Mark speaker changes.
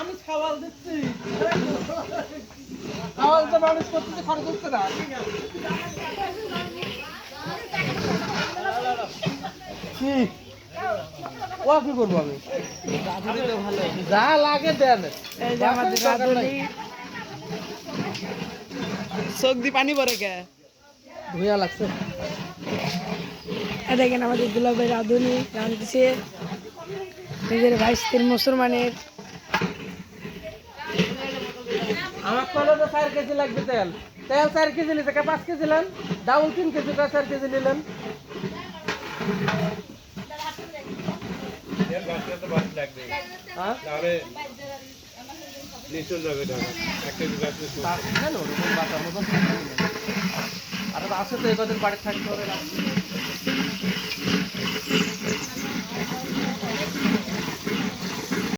Speaker 1: আমি খাওয়াল দিচ্ছি, খাওয়াল তো মানুষ করতেছে, খরচ হচ্ছে না। কি ও কি করবো আমি? যা লাগে দেন।
Speaker 2: চোখ দি পানি পরে কে
Speaker 1: ধুইয়া লাগছে।
Speaker 3: দেখেন আমাদের দুলাভাই রাঁধুনি রাঁধছে নিজের 22-23 মুসলমানের।
Speaker 1: আমার কলে তো 4 কেজি লাগবে তেল। তেল 4 কেজি নিতে 5 কেজি নেন, ডাউল 3 কেজি 4 কেজি নিলেন। আর আছে তো এদের বাড়ি থাকতে হবে।